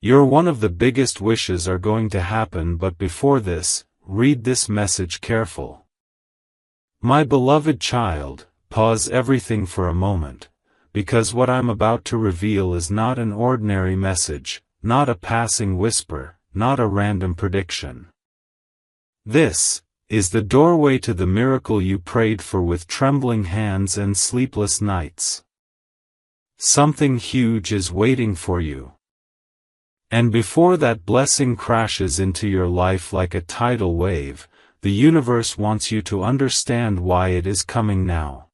Your one of the biggest wishes are going to happen, but before this, read this message careful. My beloved child, pause everything for a moment, because what I'm about to reveal is not an ordinary message, not a passing whisper, not a random prediction. This is the doorway to the miracle you prayed for with trembling hands and sleepless nights. Something huge is waiting for you. And before that blessing crashes into your life like a tidal wave, the universe wants you to understand why it is coming now.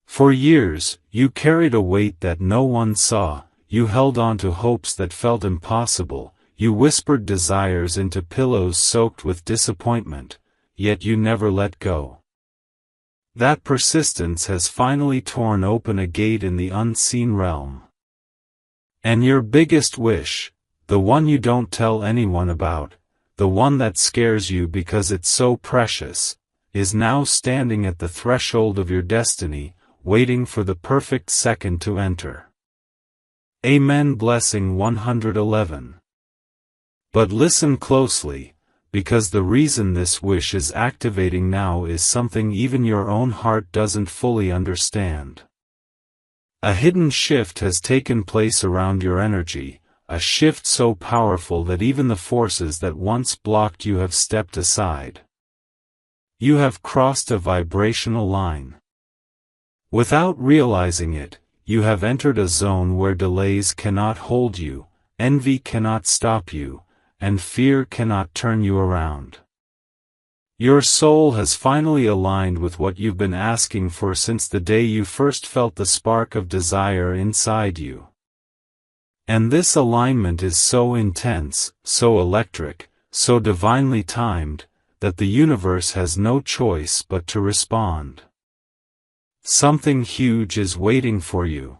For years, you carried a weight that no one saw, you held on to hopes that felt impossible, you whispered desires into pillows soaked with disappointment, yet you never let go. That persistence has finally torn open a gate in the unseen realm. And your biggest wish, the one you don't tell anyone about, the one that scares you because it's so precious, is now standing at the threshold of your destiny, waiting for the perfect second to enter. Amen. Blessing 111. But listen closely, because the reason this wish is activating now is something even your own heart doesn't fully understand. A hidden shift has taken place around your energy, a shift so powerful that even the forces that once blocked you have stepped aside. You have crossed a vibrational line. Without realizing it, you have entered a zone where delays cannot hold you, envy cannot stop you, and fear cannot turn you around. Your soul has finally aligned with what you've been asking for since the day you first felt the spark of desire inside you. And this alignment is so intense, so electric, so divinely timed, that the universe has no choice but to respond. Something huge is waiting for you.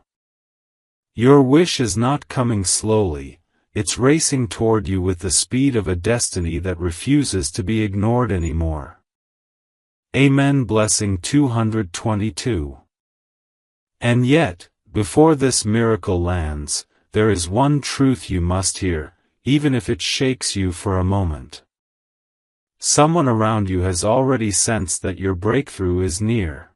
Your wish is not coming slowly, it's racing toward you with the speed of a destiny that refuses to be ignored anymore. Amen. Blessing 222. And yet, before this miracle lands, there is one truth you must hear, even if it shakes you for a moment. Someone around you has already sensed that your breakthrough is near.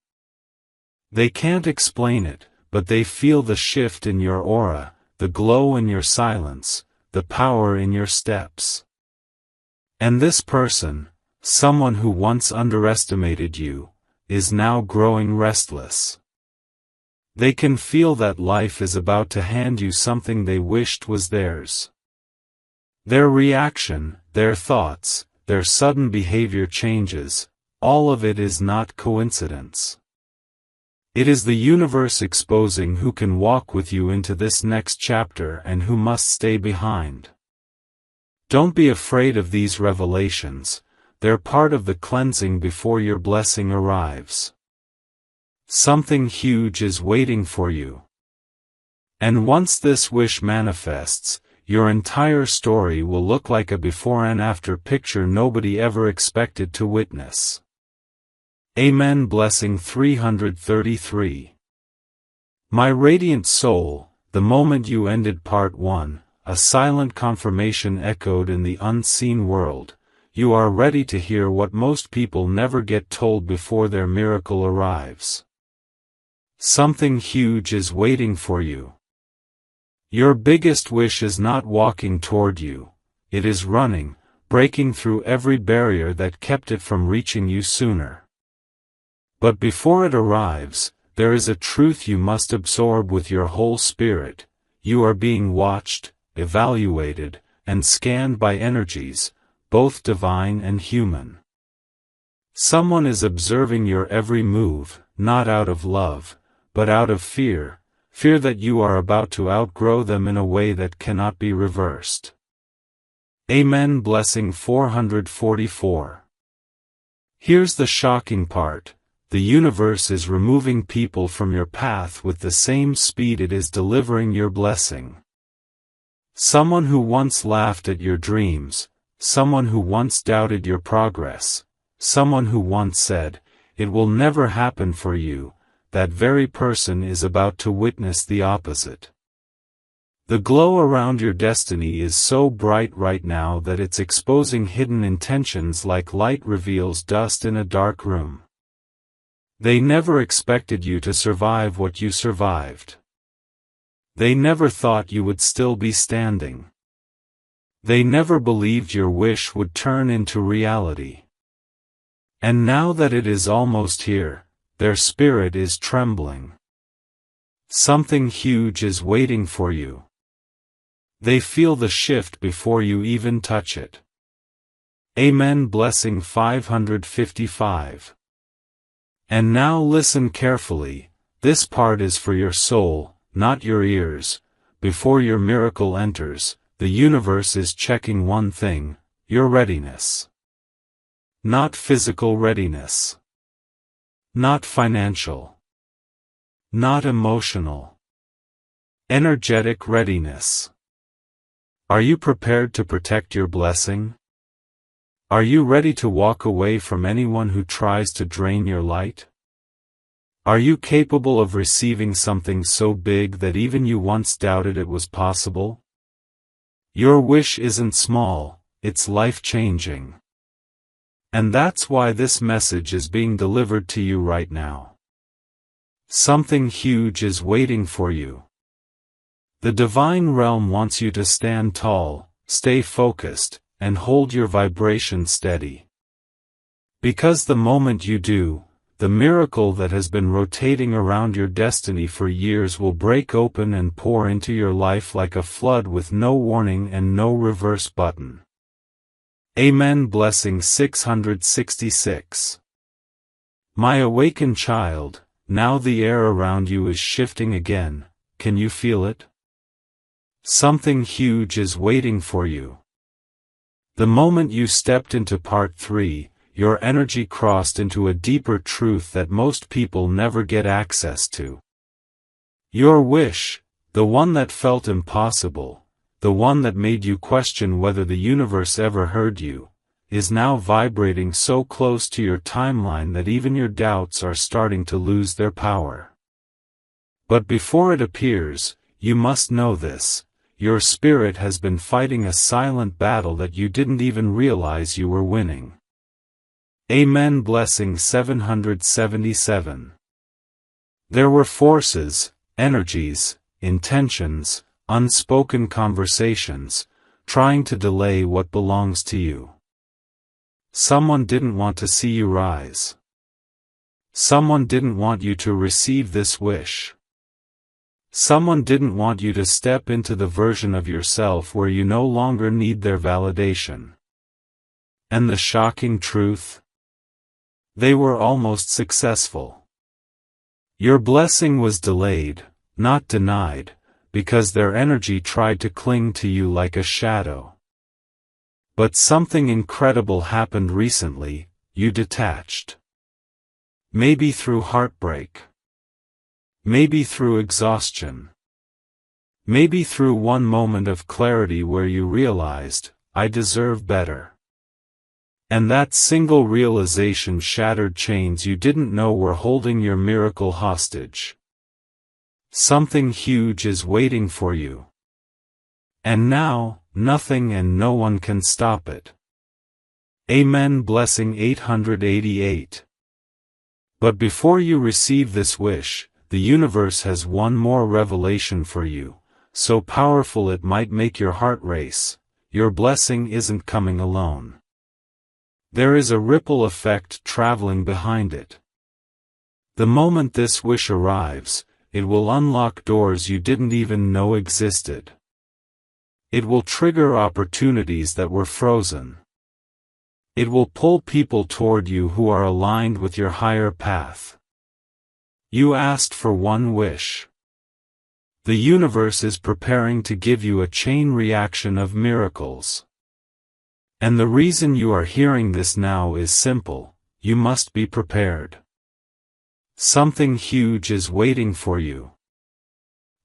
They can't explain it, but they feel the shift in your aura, the glow in your silence, the power in your steps. And this person, someone who once underestimated you, is now growing restless. They can feel that life is about to hand you something they wished was theirs. Their reaction, their thoughts, their sudden behavior changes, all of it is not coincidence. It is the universe exposing who can walk with you into this next chapter and who must stay behind. Don't be afraid of these revelations, they're part of the cleansing before your blessing arrives. Something huge is waiting for you. And once this wish manifests, your entire story will look like a before and after picture nobody ever expected to witness. Amen. Blessing 333. My radiant soul, the moment you ended part 1, a silent confirmation echoed in the unseen world. You are ready to hear what most people never get told before their miracle arrives. Something huge is waiting for you. Your biggest wish is not walking toward you, it is running, breaking through every barrier that kept it from reaching you sooner. But before it arrives, there is a truth you must absorb with your whole spirit. You are being watched, evaluated, and scanned by energies, both divine and human. Someone is observing your every move, not out of love, but out of fear, fear that you are about to outgrow them in a way that cannot be reversed. Amen. Blessing 444. Here's the shocking part. The universe is removing people from your path with the same speed it is delivering your blessing. Someone who once laughed at your dreams, someone who once doubted your progress, someone who once said, "It will never happen for you," that very person is about to witness the opposite. The glow around your destiny is so bright right now that it's exposing hidden intentions like light reveals dust in a dark room. They never expected you to survive what you survived. They never thought you would still be standing. They never believed your wish would turn into reality. And now that it is almost here, their spirit is trembling. Something huge is waiting for you. They feel the shift before you even touch it. Amen. Blessing 555. And now listen carefully, this part is for your soul, not your ears. Before your miracle enters, the universe is checking one thing, your readiness. Not physical readiness. Not financial. Not emotional. Energetic readiness. Are you prepared to protect your blessing? Are you ready to walk away from anyone who tries to drain your light? Are you capable of receiving something so big that even you once doubted it was possible? Your wish isn't small, it's life-changing. And that's why this message is being delivered to you right now. Something huge is waiting for you. The divine realm wants you to stand tall, stay focused, and hold your vibration steady. Because the moment you do, the miracle that has been rotating around your destiny for years will break open and pour into your life like a flood with no warning and no reverse button. Amen. Blessing 666. My awakened child, now the air around you is shifting again, can you feel it? Something huge is waiting for you. The moment you stepped into part 3, your energy crossed into a deeper truth that most people never get access to. Your wish, the one that felt impossible, the one that made you question whether the universe ever heard you, is now vibrating so close to your timeline that even your doubts are starting to lose their power. But before it appears, you must know this. Your spirit has been fighting a silent battle that you didn't even realize you were winning. Amen. Blessing 777. There were forces, energies, intentions, unspoken conversations, trying to delay what belongs to you. Someone didn't want to see you rise. Someone didn't want you to receive this wish. Someone didn't want you to step into the version of yourself where you no longer need their validation. And the shocking truth? They were almost successful. Your blessing was delayed, not denied, because their energy tried to cling to you like a shadow. But something incredible happened recently, you detached. Maybe through heartbreak. Maybe through exhaustion. Maybe through one moment of clarity where you realized, I deserve better. And that single realization shattered chains you didn't know were holding your miracle hostage. Something huge is waiting for you. And now, nothing and no one can stop it. Amen. Blessing 888. But before you receive this wish, the universe has one more revelation for you, so powerful it might make your heart race. Your blessing isn't coming alone. There is a ripple effect traveling behind it. The moment this wish arrives, it will unlock doors you didn't even know existed. It will trigger opportunities that were frozen. It will pull people toward you who are aligned with your higher path. You asked for one wish. The universe is preparing to give you a chain reaction of miracles. And the reason you are hearing this now is simple, you must be prepared. Something huge is waiting for you.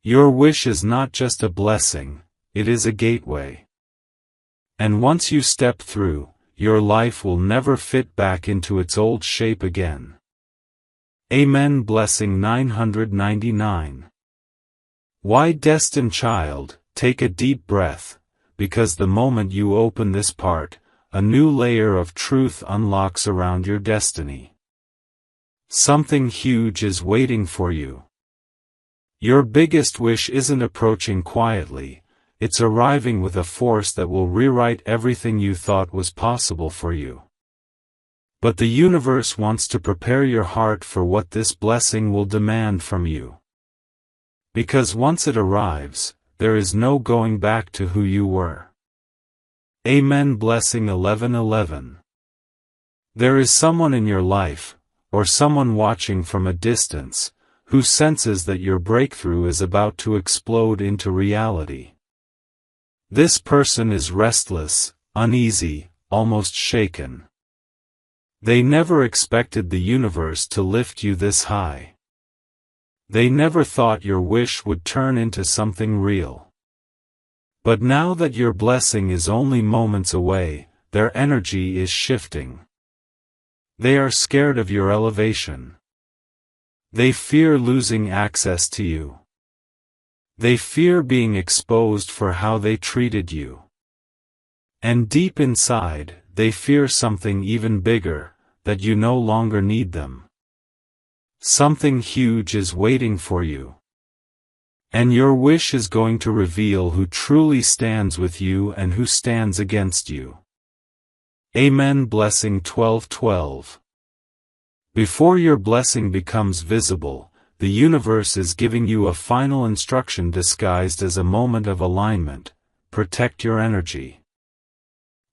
Your wish is not just a blessing, it is a gateway. And once you step through, your life will never fit back into its old shape again. Amen. Blessing 999. Why destined child, take a deep breath, because the moment you open this part, a new layer of truth unlocks around your destiny. Something huge is waiting for you. Your biggest wish isn't approaching quietly, it's arriving with a force that will rewrite everything you thought was possible for you. But the universe wants to prepare your heart for what this blessing will demand from you. Because once it arrives, there is no going back to who you were. Amen. Blessing 11:11. There is someone in your life, or someone watching from a distance, who senses that your breakthrough is about to explode into reality. This person is restless, uneasy, almost shaken. They never expected the universe to lift you this high. They never thought your wish would turn into something real. But now that your blessing is only moments away, their energy is shifting. They are scared of your elevation. They fear losing access to you. They fear being exposed for how they treated you. And deep inside, they fear something even bigger, that you no longer need them. Something huge is waiting for you. And your wish is going to reveal who truly stands with you and who stands against you. Amen. Blessing 12:12. Before your blessing becomes visible, the universe is giving you a final instruction disguised as a moment of alignment. Protect your energy.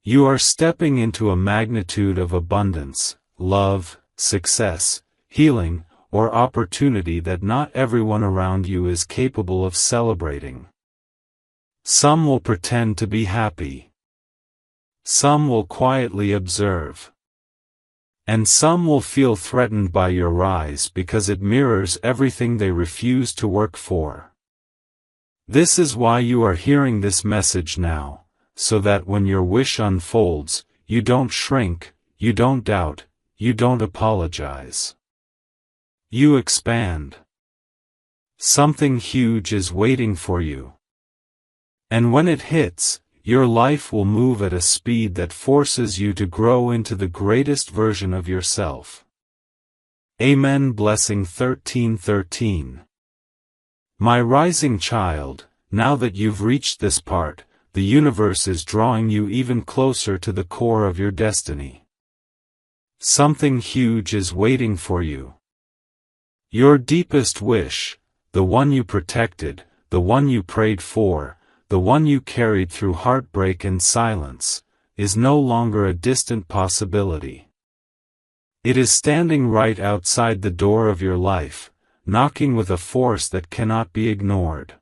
You are stepping into a magnitude of abundance, love, success, healing, or opportunity that not everyone around you is capable of celebrating. Some will pretend to be happy. Some will quietly observe. And some will feel threatened by your rise because it mirrors everything they refuse to work for. This is why you are hearing this message now, so that when your wish unfolds, you don't shrink, you don't doubt, you don't apologize. You expand. Something huge is waiting for you. And when it hits, your life will move at a speed that forces you to grow into the greatest version of yourself. Amen. Blessing 13:13. My rising child, now that you've reached this part, the universe is drawing you even closer to the core of your destiny. Something huge is waiting for you. Your deepest wish, the one you protected, the one you prayed for, the one you carried through heartbreak and silence, is no longer a distant possibility. It is standing right outside the door of your life, knocking with a force that cannot be ignored.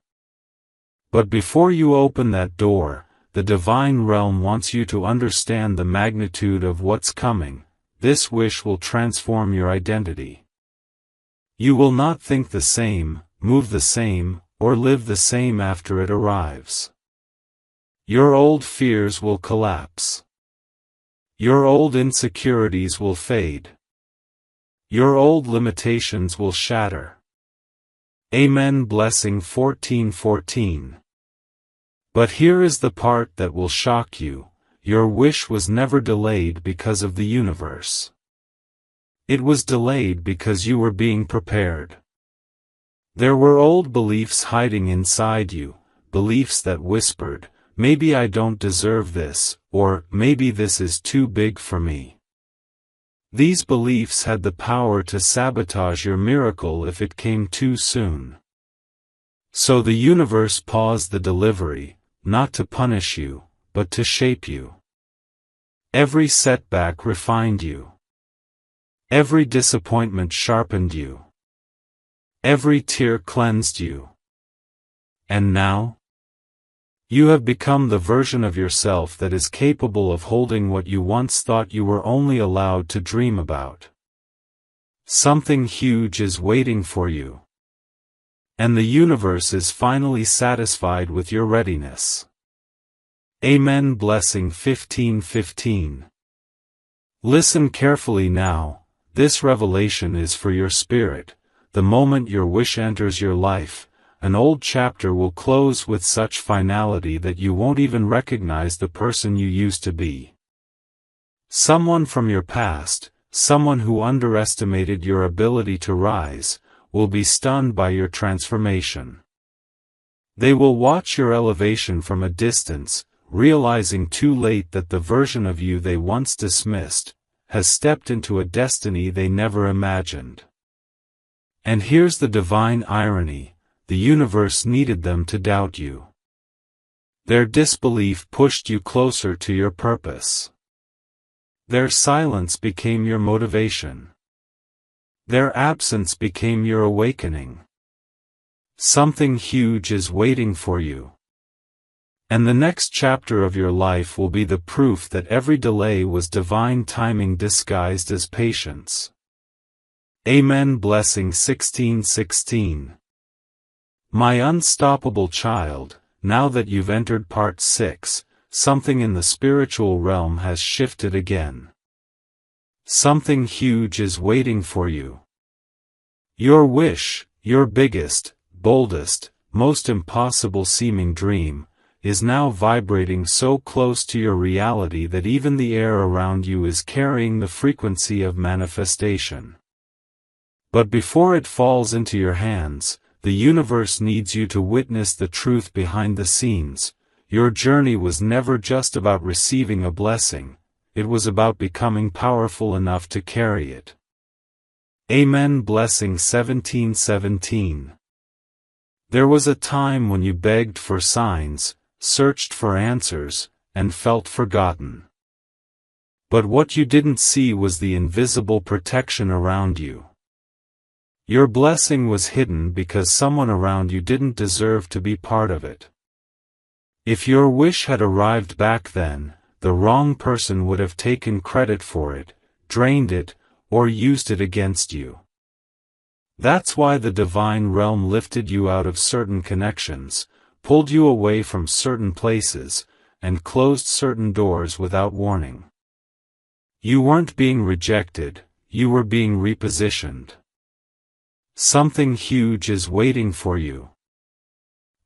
But before you open that door, the divine realm wants you to understand the magnitude of what's coming. This wish will transform your identity. You will not think the same, move the same, or live the same after it arrives. Your old fears will collapse. Your old insecurities will fade. Your old limitations will shatter. Amen. Blessing 14:14. But here is the part that will shock you. Your wish was never delayed because of the universe. It was delayed because you were being prepared. There were old beliefs hiding inside you, beliefs that whispered, maybe I don't deserve this, or maybe this is too big for me. These beliefs had the power to sabotage your miracle if it came too soon. So the universe paused the delivery, not to punish you, but to shape you. Every setback refined you. Every disappointment sharpened you. Every tear cleansed you. And now? You have become the version of yourself that is capable of holding what you once thought you were only allowed to dream about. Something huge is waiting for you. And the universe is finally satisfied with your readiness. Amen. Blessing 15:15. Listen carefully now, this revelation is for your spirit. The moment your wish enters your life, an old chapter will close with such finality that you won't even recognize the person you used to be. Someone from your past, someone who underestimated your ability to rise, will be stunned by your transformation. They will watch your elevation from a distance, realizing too late that the version of you they once dismissed has stepped into a destiny they never imagined. And here's the divine irony: the universe needed them to doubt you. Their disbelief pushed you closer to your purpose. Their silence became your motivation. Their absence became your awakening. Something huge is waiting for you. And the next chapter of your life will be the proof that every delay was divine timing disguised as patience. Amen. Blessing 16:16. My unstoppable child, now that you've entered part 6, something in the spiritual realm has shifted again. Something huge is waiting for you. Your wish, your biggest, boldest, most impossible seeming dream, is now vibrating so close to your reality that even the air around you is carrying the frequency of manifestation. But before it falls into your hands, the universe needs you to witness the truth behind the scenes. Your journey was never just about receiving a blessing, it was about becoming powerful enough to carry it. Amen. Blessing 17:17. There was a time when you begged for signs, searched for answers, and felt forgotten. But what you didn't see was the invisible protection around you. Your blessing was hidden because someone around you didn't deserve to be part of it. If your wish had arrived back then, the wrong person would have taken credit for it, drained it, or used it against you. That's why the divine realm lifted you out of certain connections, pulled you away from certain places, and closed certain doors without warning. You weren't being rejected, you were being repositioned. Something huge is waiting for you.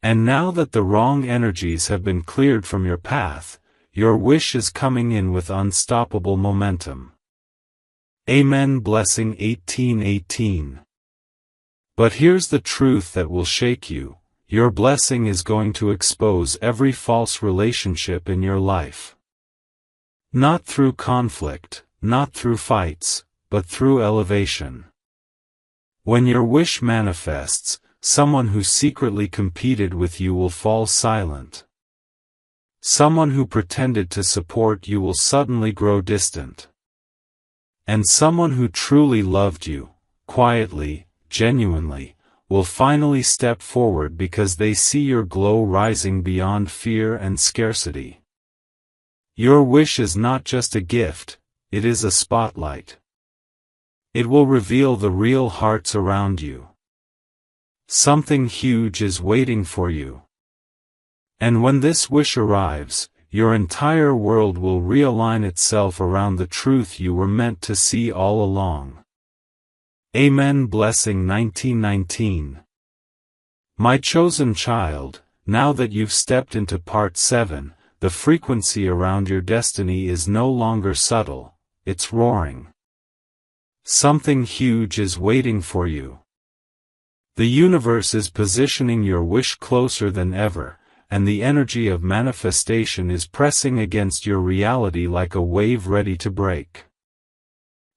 And now that the wrong energies have been cleared from your path, your wish is coming in with unstoppable momentum. Amen. Blessing 18:18. But here's the truth that will shake you: your blessing is going to expose every false relationship in your life. Not through conflict, not through fights, but through elevation. When your wish manifests, someone who secretly competed with you will fall silent. Someone who pretended to support you will suddenly grow distant. And someone who truly loved you, quietly, genuinely, will finally step forward because they see your glow rising beyond fear and scarcity. Your wish is not just a gift, it is a spotlight. It will reveal the real hearts around you. Something huge is waiting for you. And when this wish arrives, your entire world will realign itself around the truth you were meant to see all along. Amen. Blessing 19:19. My chosen child, now that you've stepped into part 7, the frequency around your destiny is no longer subtle, it's roaring. Something huge is waiting for you. The universe is positioning your wish closer than ever, and the energy of manifestation is pressing against your reality like a wave ready to break.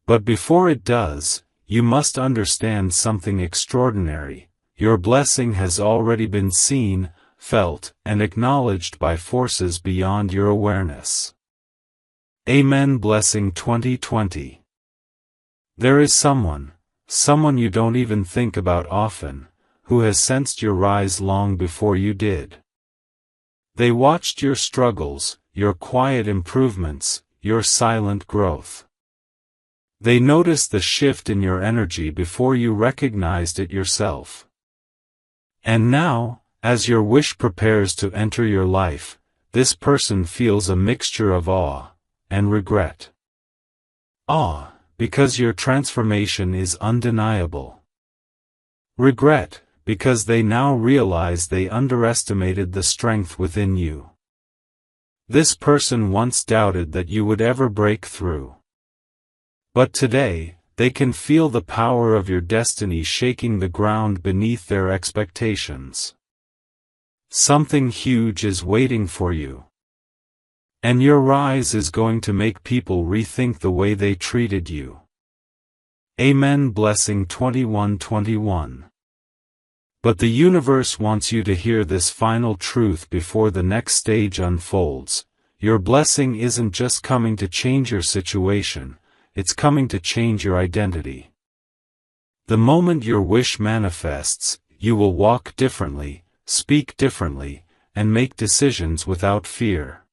But before it does, you must understand something extraordinary: your blessing has already been seen, felt, and acknowledged by forces beyond your awareness. Amen. Blessing 2020. There is someone you don't even think about often, who has sensed your rise long before you did. They watched your struggles, your quiet improvements, your silent growth. They noticed the shift in your energy before you recognized it yourself. And now, as your wish prepares to enter your life, this person feels a mixture of awe and regret. Awe, because your transformation is undeniable. Regret, because they now realize they underestimated the strength within you. This person once doubted that you would ever break through. But today, they can feel the power of your destiny shaking the ground beneath their expectations. Something huge is waiting for you. And your rise is going to make people rethink the way they treated you. Amen. Blessing 21:21. But the universe wants you to hear this final truth before the next stage unfolds. Your blessing isn't just coming to change your situation, it's coming to change your identity. The moment your wish manifests, you will walk differently, speak differently, and make decisions without fear.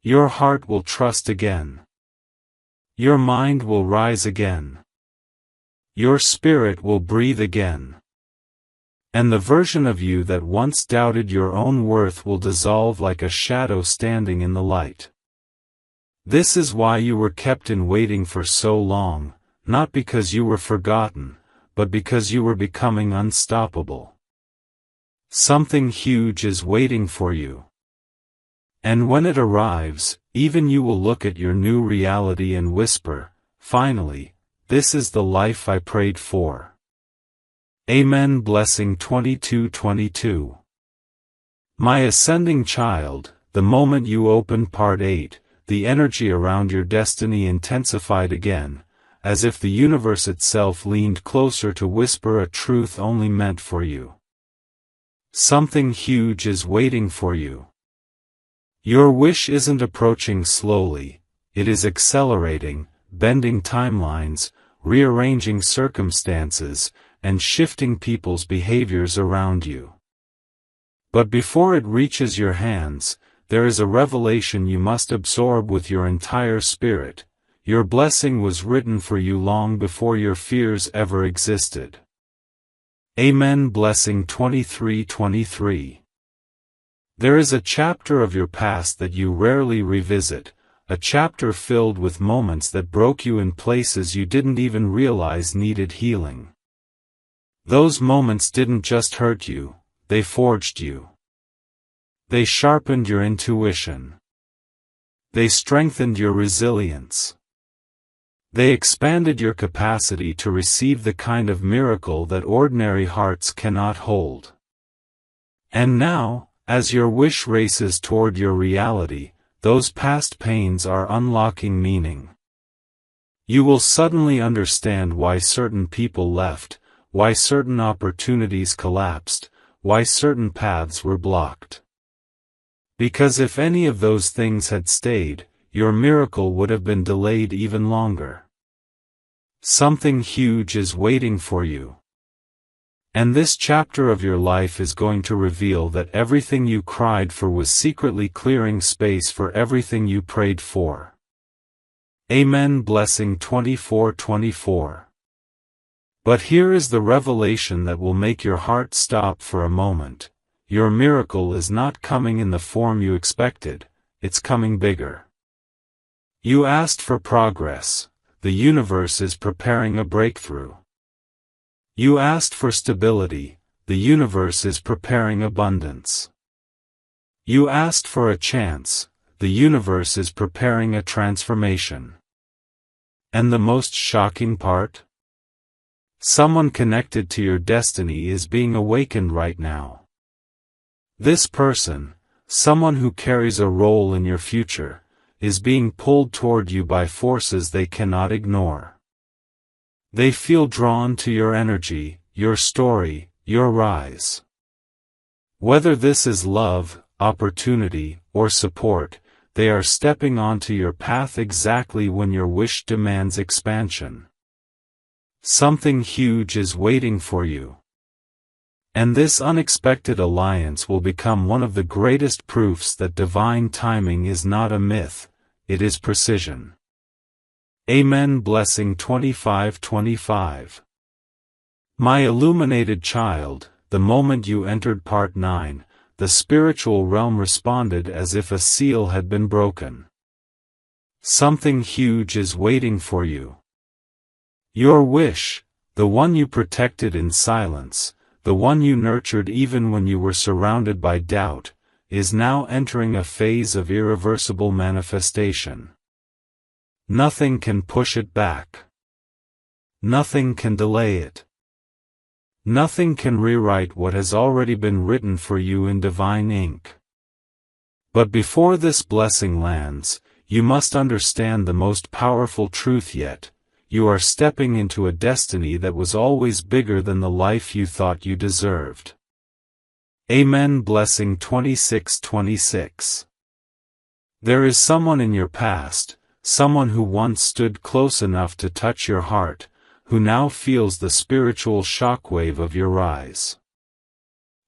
Your heart will trust again. Your mind will rise again. Your spirit will breathe again. And the version of you that once doubted your own worth will dissolve like a shadow standing in the light. This is why you were kept in waiting for so long, not because you were forgotten, but because you were becoming unstoppable. Something huge is waiting for you. And when it arrives, even you will look at your new reality and whisper, "Finally, this is the life I prayed for." Amen. Blessing 22:22. My ascending child, the moment you opened Part 8, the energy around your destiny intensified again, as if the universe itself leaned closer to whisper a truth only meant for you. Something huge is waiting for you. Your wish isn't approaching slowly, it is accelerating, bending timelines, rearranging circumstances, and shifting people's behaviors around you. But before it reaches your hands, there is a revelation you must absorb with your entire spirit. Your blessing was written for you long before your fears ever existed. Amen. Blessing 23:23. There is a chapter of your past that you rarely revisit, a chapter filled with moments that broke you in places you didn't even realize needed healing. Those moments didn't just hurt you, they forged you. They sharpened your intuition. They strengthened your resilience. They expanded your capacity to receive the kind of miracle that ordinary hearts cannot hold. And now, as your wish races toward your reality, those past pains are unlocking meaning. You will suddenly understand why certain people left, why certain opportunities collapsed, why certain paths were blocked. Because if any of those things had stayed, your miracle would have been delayed even longer. Something huge is waiting for you. And this chapter of your life is going to reveal that everything you cried for was secretly clearing space for everything you prayed for. Amen. Blessing 24:24. But here is the revelation that will make your heart stop for a moment. Your miracle is not coming in the form you expected, it's coming bigger. You asked for progress, the universe is preparing a breakthrough. You asked for stability, the universe is preparing abundance. You asked for a chance, the universe is preparing a transformation. And the most shocking part? Someone connected to your destiny is being awakened right now. This person, someone who carries a role in your future, is being pulled toward you by forces they cannot ignore. They feel drawn to your energy, your story, your rise. Whether this is love, opportunity, or support, they are stepping onto your path exactly when your wish demands expansion. Something huge is waiting for you. And this unexpected alliance will become one of the greatest proofs that divine timing is not a myth, it is precision. Amen. Blessing 25:25. My illuminated child, the moment you entered Part 9, the spiritual realm responded as if a seal had been broken. Something huge is waiting for you. Your wish, the one you protected in silence, the one you nurtured even when you were surrounded by doubt, is now entering a phase of irreversible manifestation. Nothing can push it back. Nothing can delay it. Nothing can rewrite what has already been written for you in divine ink. But before this blessing lands, you must understand the most powerful truth yet: you are stepping into a destiny that was always bigger than the life you thought you deserved. Amen. Blessing 26:26. There is someone in your past, someone who once stood close enough to touch your heart, who now feels the spiritual shockwave of your rise.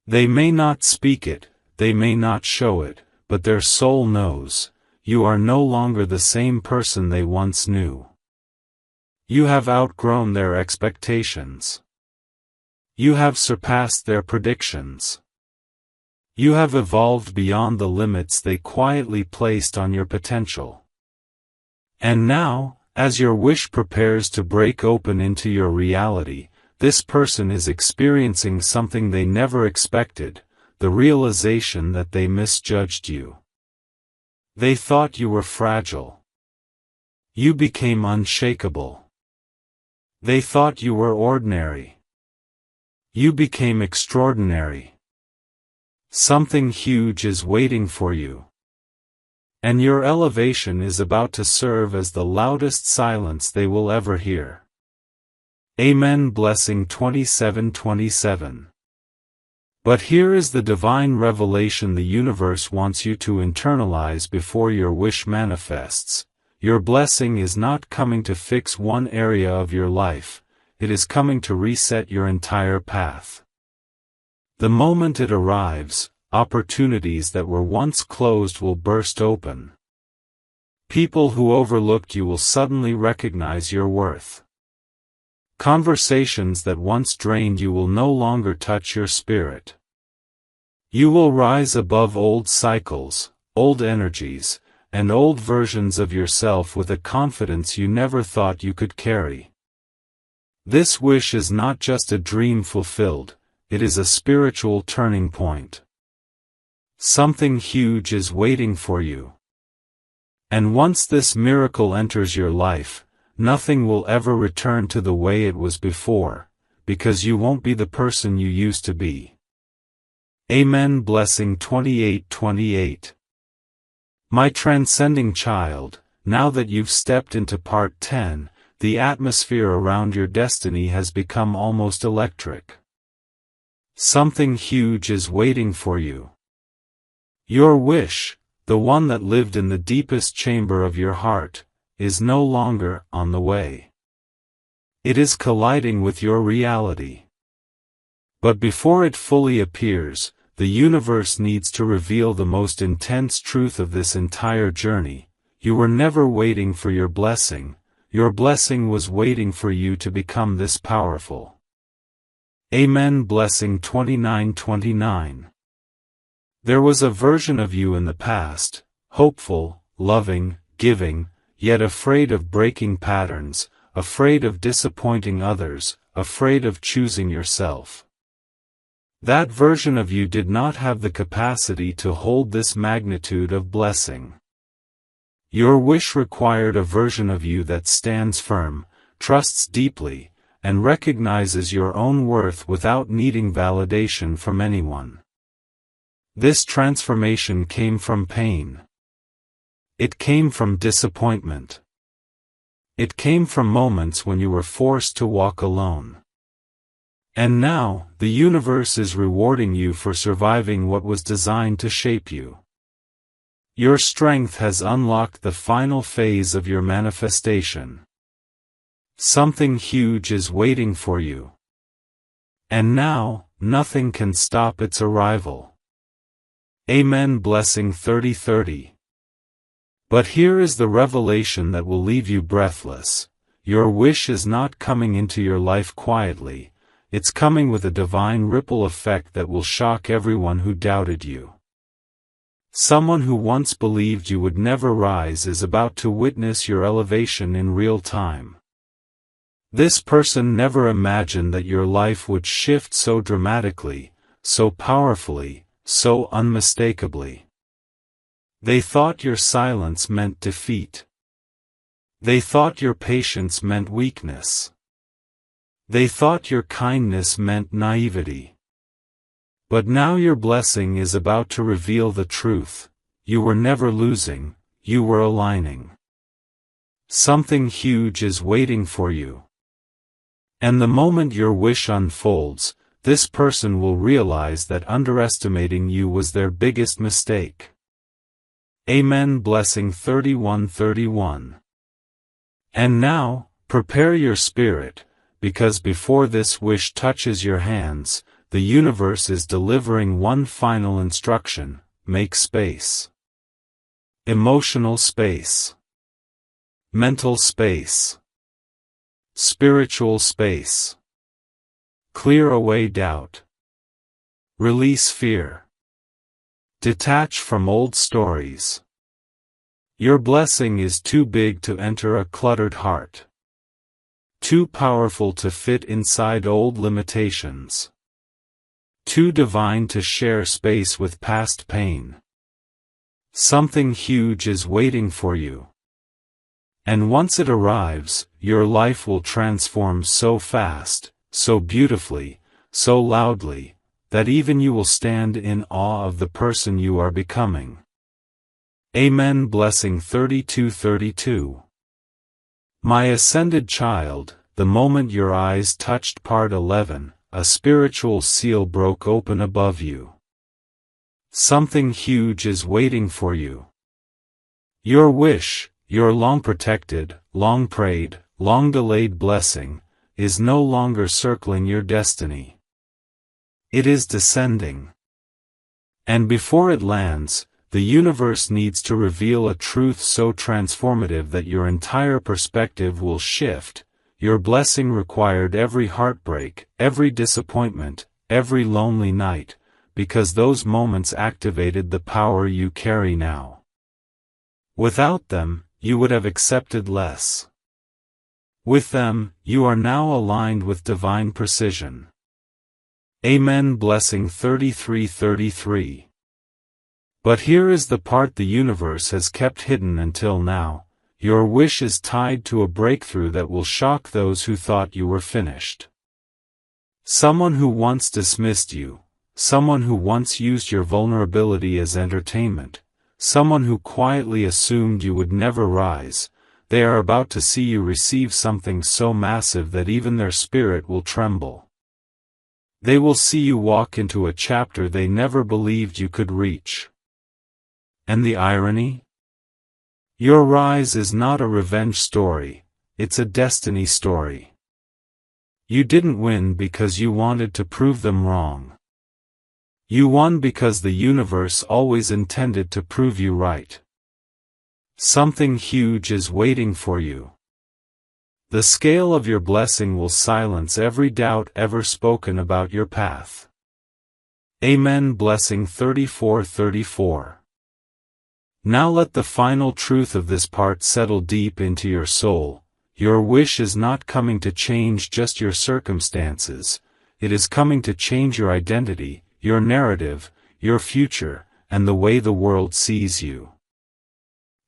They may not speak it, they may not show it, but their soul knows: you are no longer the same person they once knew. You have outgrown their expectations. You have surpassed their predictions. You have evolved beyond the limits they quietly placed on your potential. And now, as your wish prepares to break open into your reality, this person is experiencing something they never expected: the realization that they misjudged you. They thought you were fragile. You became unshakable. They thought you were ordinary. You became extraordinary. Something huge is waiting for you. And your elevation is about to serve as the loudest silence they will ever hear. Amen. Blessing 27:27. But here is the divine revelation the universe wants you to internalize before your wish manifests: your blessing is not coming to fix one area of your life, it is coming to reset your entire path. The moment it arrives, opportunities that were once closed will burst open. People who overlooked you will suddenly recognize your worth. Conversations that once drained you will no longer touch your spirit. You will rise above old cycles, old energies, and old versions of yourself with a confidence you never thought you could carry. This wish is not just a dream fulfilled, it is a spiritual turning point. Something huge is waiting for you. And once this miracle enters your life, nothing will ever return to the way it was before, because you won't be the person you used to be. Amen. Blessing 28:28. My transcending child, now that you've stepped into part 10, the atmosphere around your destiny has become almost electric. Something huge is waiting for you. Your wish, the one that lived in the deepest chamber of your heart, is no longer on the way. It is colliding with your reality. But before it fully appears, the universe needs to reveal the most intense truth of this entire journey: you were never waiting for your blessing was waiting for you to become this powerful. Amen. Blessing 29:29. There was a version of you in the past, hopeful, loving, giving, yet afraid of breaking patterns, afraid of disappointing others, afraid of choosing yourself. That version of you did not have the capacity to hold this magnitude of blessing. Your wish required a version of you that stands firm, trusts deeply, and recognizes your own worth without needing validation from anyone. This transformation came from pain. It came from disappointment. It came from moments when you were forced to walk alone. And now, the universe is rewarding you for surviving what was designed to shape you. Your strength has unlocked the final phase of your manifestation. Something huge is waiting for you. And now, nothing can stop its arrival. Amen. Blessing 30:30. But here is the revelation that will leave you breathless: your wish is not coming into your life quietly, it's coming with a divine ripple effect that will shock everyone who doubted you. Someone who once believed you would never rise is about to witness your elevation in real time. This person never imagined that your life would shift so dramatically, so powerfully, so unmistakably. They thought your silence meant defeat. They thought your patience meant weakness. They thought your kindness meant naivety. But now your blessing is about to reveal the truth. You were never losing, you were aligning. Something huge is waiting for you. And the moment your wish unfolds, this person will realize that underestimating you was their biggest mistake. Amen. Blessing 31:31. And now, prepare your spirit, because before this wish touches your hands, the universe is delivering one final instruction: make space. Emotional space. Mental space. Spiritual space. Clear away doubt. Release fear. Detach from old stories. Your blessing is too big to enter a cluttered heart. Too powerful to fit inside old limitations. Too divine to share space with past pain. Something huge is waiting for you. And once it arrives, your life will transform so fast, so beautifully, so loudly, that even you will stand in awe of the person you are becoming. Amen. Blessing 32:32. My ascended child, the moment your eyes touched part 11, a spiritual seal broke open above you. Something huge is waiting for you. Your wish, your long-protected, long-prayed, long-delayed blessing, is no longer circling your destiny. It is descending. And before it lands, the universe needs to reveal a truth so transformative that your entire perspective will shift. Your blessing required every heartbreak, every disappointment, every lonely night, because those moments activated the power you carry now. Without them, you would have accepted less. With them, you are now aligned with divine precision. Amen. Blessing 33:33. But here is the part the universe has kept hidden until now. Your wish is tied to a breakthrough that will shock those who thought you were finished. Someone who once dismissed you, someone who once used your vulnerability as entertainment, someone who quietly assumed you would never rise, they are about to see you receive something so massive that even their spirit will tremble. They will see you walk into a chapter they never believed you could reach. And the irony? Your rise is not a revenge story, it's a destiny story. You didn't win because you wanted to prove them wrong. You won because the universe always intended to prove you right. Something huge is waiting for you. The scale of your blessing will silence every doubt ever spoken about your path. Amen. Blessing 34:34. Now let the final truth of this part settle deep into your soul. Your wish is not coming to change just your circumstances, it is coming to change your identity, your narrative, your future, and the way the world sees you.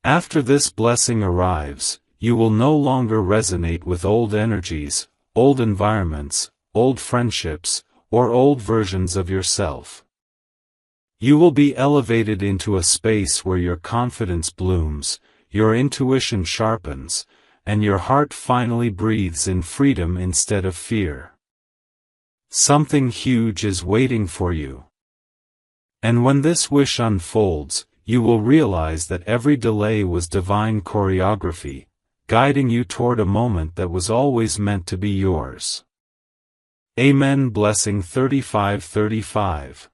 After this blessing arrives, you will no longer resonate with old energies, old environments, old friendships, or old versions of yourself. You will be elevated into a space where your confidence blooms, your intuition sharpens, and your heart finally breathes in freedom instead of fear. Something huge is waiting for you. And when this wish unfolds, you will realize that every delay was divine choreography, guiding you toward a moment that was always meant to be yours. Amen. Blessing 35:35.